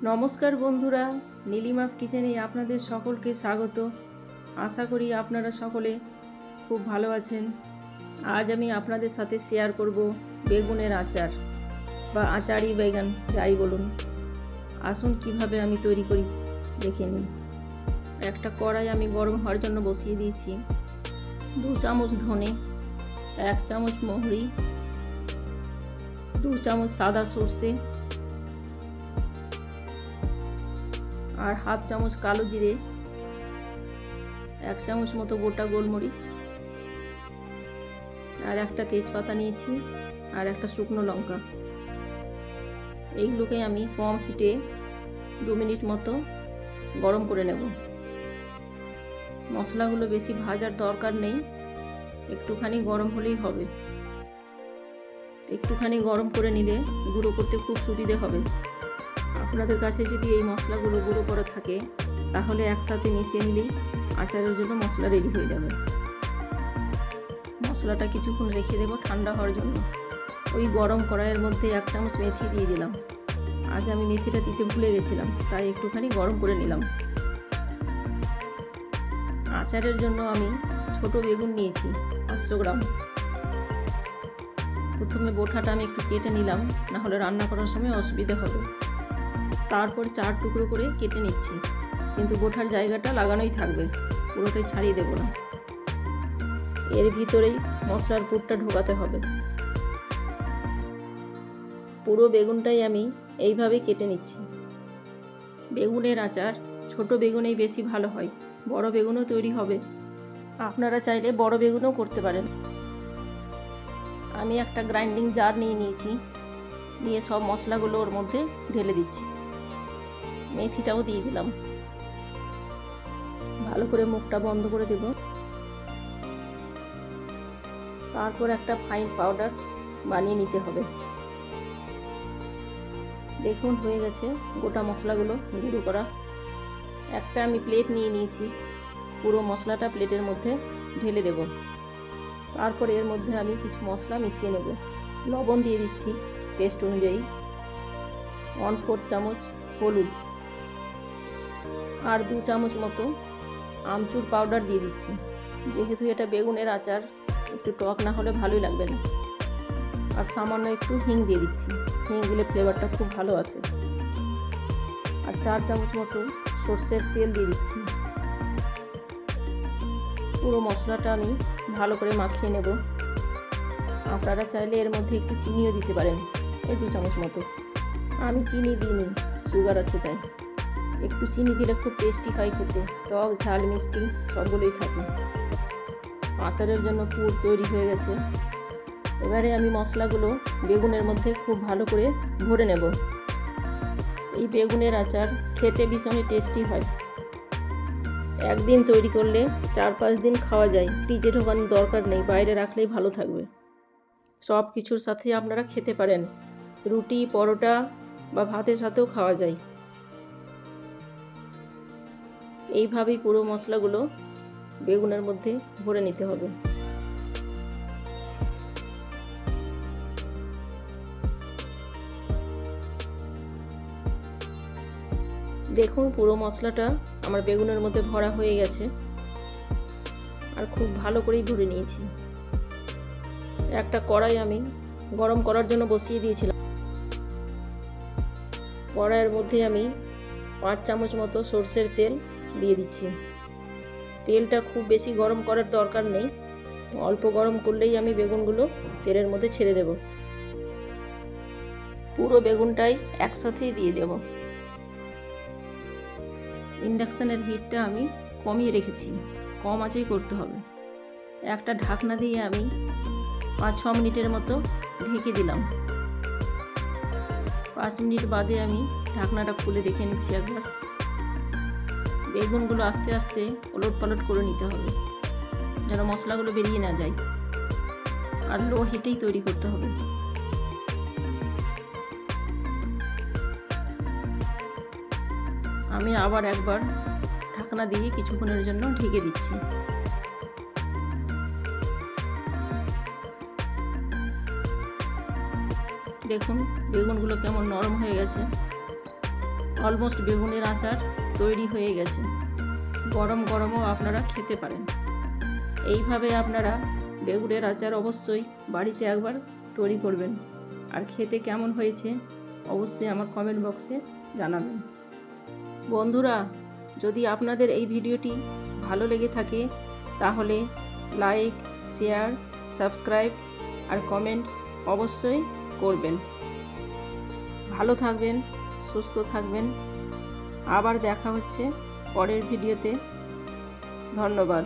নমস্কার বন্ধুরা, নীলিমাস কিচেনে আপনাদের সকলকে স্বাগত। আশা করি আপনারা সকলে খুব ভালো আছেন। আজ আমি আপনাদের সাথে শেয়ার করব বেগুনের আচার বা আচারি বেগুন যাই বলুন। আসুন কিভাবে আমি তৈরি করি দেখে নিন। একটা কড়াই আমি গরম হওয়ার জন্য বসিয়ে দিয়েছি। 2 চামচ ধনে, 1 চামচ মৌরি, 2 চামচ সাদা সর্ষে আর হাফ চামচ কালো জিরে, 1 চামচ মতো গোটা গোলমরিচ আর একটা তেজপাতা নিয়েছি আর একটা শুকনো লঙ্কা। এইগুলোকে আমি কম হিটে 2 মিনিট মতো গরম করে নেব। মশলাগুলো বেশি ভাজার দরকার নেই, একটুখানি গরম হলেই হবে। একটুখানি গরম করে নিলে গুঁড়ো করতে খুব সুবিধে হবে। আপনাদের কাছে যদি এই মশলাগুলো গুঁড়ো করা থাকে তাহলে একসাথে মিশিয়ে নিলেই আচারের জন্য মশলা রেডি হয়ে যাবে। মশলাটা কিছুক্ষণ রেখে দেবো ঠান্ডা হওয়ার জন্য। ওই গরম কড়াইয়ের মধ্যে 1 চামচ মেথি দিয়ে দিলাম। আজ আমি মেথিটা দিতে ভুলে গেছিলাম, তাই একটুখানি গরম করে নিলাম। আচারের জন্য আমি ছোট বেগুন নিয়েছি 500 গ্রাম। প্রথমে বোটাটা আমি একটু কেটে নিলাম, না হলে রান্না করার সময় অসুবিধা হবে। তারপর 4 টুকরো করে কেটে নিচ্ছি, কিন্তু বোটার জায়গাটা লাগানোই থাকবে, পুরোটাই ছাড়িয়ে দেব না। এর ভিতরেই মশলার পুরটা ঢোকাতে হবে। পুরো বেগুনটাই আমি এইভাবে কেটে নিচ্ছি। বেগুনের আচার ছোট বেগুনেই বেশি ভালো হয়, বড় বেগুনও তৈরি হবে। আপনারা চাইলে বড় বেগুনও করতে পারেন। আমি একটা গ্রাইন্ডিং জার নিয়েছি, নিয়ে সব মশলাগুলো ওর মধ্যে ঢেলে দিচ্ছি। মেথিটাও দিয়ে দিলাম। ভালো করে মুখটা বন্ধ করে দেব। তারপর একটা ফাইন পাউডার বানিয়ে নিতে হবে। দেখুন হয়ে গেছে গোটা মশলাগুলো গুঁড়ো করা। একটা আমি প্লেট নিয়ে নিয়েছি, পুরো মশলাটা প্লেটের মধ্যে ঢেলে দেব। তারপর এর মধ্যে আমি কিছু মশলা মিশিয়ে নেব। লবণ দিয়ে দিচ্ছি টেস্ট অনুযায়ী, 1/4 চামচ হলুদ আর 2 চামচ মতো আমচুর পাউডার দিয়ে দিচ্ছি। যেহেতু এটা বেগুনের আচার, একটু টক না হলে ভালোই লাগবে না। আর সামান্য একটু হিং দিয়ে দিচ্ছি, হিং দিলে ফ্লেভারটা খুব ভালো আসে। আর 4 চামচ মতো সর্ষের তেল দিয়ে দিচ্ছি। পুরো মশলাটা আমি ভালো করে মাখিয়ে নেব। আপনারা চাইলে এর মধ্যে একটু চিনিও দিতে পারেন, এই 2 চামচ মতো। আমি চিনি দিইনি, সুগার আছে তাই। একটু চিনি দিলে খুব টেস্টি হয় খেতে, টক ঝাল মিষ্টি সবগুলোই থাকে। আচারের জন্য পুর তৈরি হয়ে গেছে। এবারে আমি মশলাগুলো বেগুনের মধ্যে খুব ভালো করে ভরে নেব। এই বেগুনের আচার খেতে ভীষণই টেস্টি হয়। একদিন তৈরি করলে 4-5 দিন খাওয়া যায়। ফ্রিজে ঢোকানোর দরকার নেই, বাইরে রাখলেই ভালো থাকবে। সব কিছুর সাথে আপনারা খেতে পারেন, রুটি, পরোটা বা ভাতের সাথেও খাওয়া যায়। এইভাবেই পুরো মশলাগুলো বেগুনের মধ্যে ভরে নিতে হবে। দেখুন পুরো মশলাটা আমার বেগুনের মধ্যে ভরা হয়ে গেছে, আর খুব ভালো করেই ভরে নিয়েছি। একটা কড়াই আমি গরম করার জন্য বসিয়ে দিয়েছিলাম। কড়াইয়ের মধ্যে আমি 5 চামচ মতো সর্ষের তেল দিয়ে দিচ্ছি। তেলটা খুব বেশি গরম করার দরকার নেই, অল্প গরম করলেই আমি বেগুনগুলো তেলের মধ্যে ছেড়ে দেব। পুরো বেগুনটাই একসাথেই দিয়ে দেব। ইন্ডাকশানের হিটটা আমি কমিয়ে রেখেছি, কম আঁচেই করতে হবে। একটা ঢাকনা দিয়ে আমি 5-6 মিনিটের মতো ঢেকে দিলাম। 5 মিনিট বাদে আমি ঢাকনাটা খুলে দেখে নিচ্ছি একবার। বেগুনগুলো আস্তে আস্তে ওলট পালট করে নিতে হবে, যেন মশলাগুলো বেরিয়ে না যায়। আর লো হিটেই তৈরি করতে হবে। আমি আবার একবার ঢাকনা দিয়ে কিছুক্ষণের জন্য ঢেকে দিচ্ছি। দেখুন বেগুনগুলো কেমন নরম হয়ে গেছে। অলমোস্ট বেগুনের আচার তৈরি হয়ে গেছে। গরম গরমও আপনারা খেতে পারেন। এইভাবে আপনারা বেগুনের আচার অবশ্যই বাড়িতে একবার তৈরি করবেন, আর খেতে কেমন হয়েছে অবশ্যই আমার কমেন্ট বক্সে জানাবেন। বন্ধুরা, যদি আপনাদের এই ভিডিওটি ভালো লেগে থাকে তাহলে লাইক, শেয়ার, সাবস্ক্রাইব আর কমেন্ট অবশ্যই করবেন। ভালো থাকবেন, সুস্থ থাকবেন। আবার দেখা হচ্ছে পরের ভিডিওতে। ধন্যবাদ।